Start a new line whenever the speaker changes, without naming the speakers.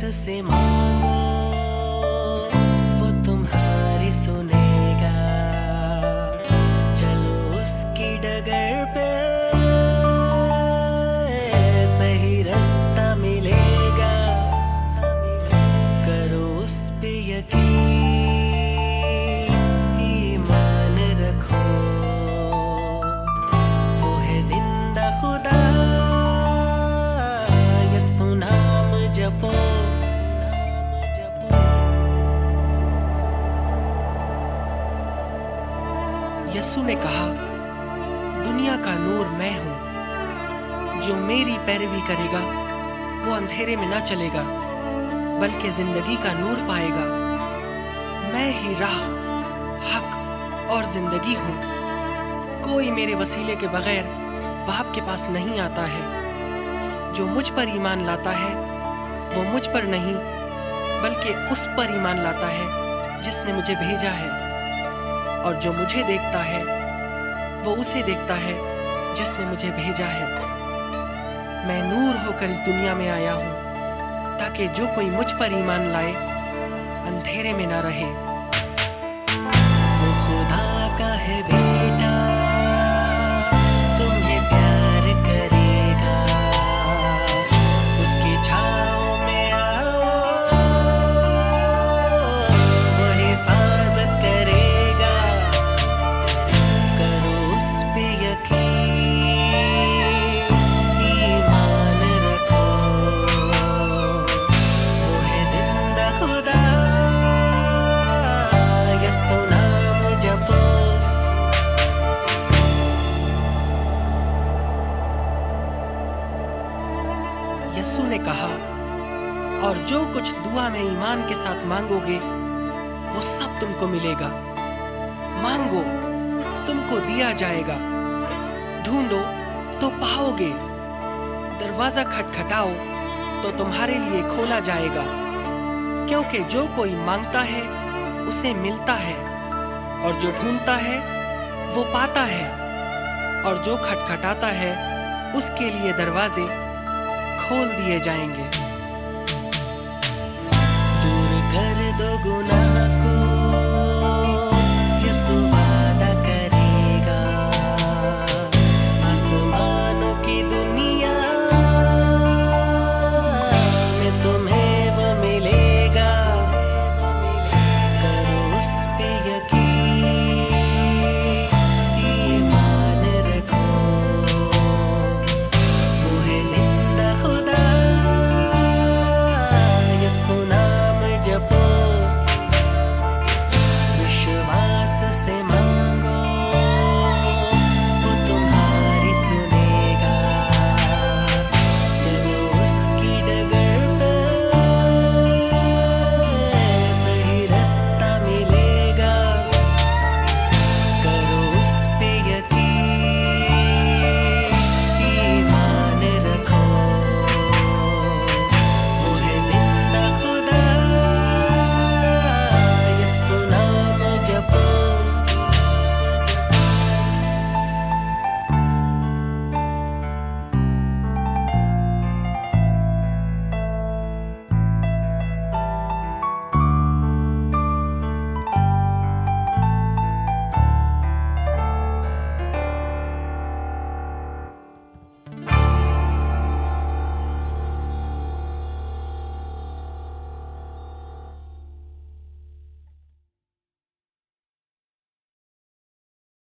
जिससे मांगो वो तुम्हारी सुनेगा। चलो उसकी डगर पे सही रास्ता मिलेगा। करो उस पे यकीन, ईमान रखो, वो है जिंदा खुदा। यसु नाम जपो। यसु ने कहा, दुनिया का नूर मैं हूं। जो मेरी पैरवी करेगा वो अंधेरे में ना चलेगा बल्कि जिंदगी का नूर पाएगा। मैं ही राह, हक और जिंदगी हूं। कोई मेरे वसीले के बगैर बाप के पास नहीं आता है। जो मुझ पर ईमान लाता है वो मुझ पर नहीं बल्कि उस पर ईमान लाता है जिसने मुझे भेजा है। और जो मुझे देखता है वो उसे देखता है जिसने मुझे भेजा है। मैं नूर होकर इस दुनिया में आया हूं ताकि जो कोई मुझ पर ईमान लाए अंधेरे में ना रहे। वो खुदा का है बेटा, तुम्हें प्यार करेगा। उसकी छाँव में आओ, वो हिफाजत करेगा। करो उस पे यकीन, ईमान रखो, वो है जिंदा खुदा। यसु नाम जपो। यसु ने कहा, और जो कुछ दुआ में ईमान के साथ मांगोगे वो सब तुमको मिलेगा। मांगो तुमको दिया जाएगा, ढूंढो तो पाओगे, दरवाजा खटखटाओ तो तुम्हारे लिए खोला जाएगा। क्योंकि जो कोई मांगता है उसे मिलता है, और जो ढूंढता है वो पाता है, और जो खटखटाता है उसके लिए दरवाजे खोल दिए जाएंगे। दूर कर दो गुनाह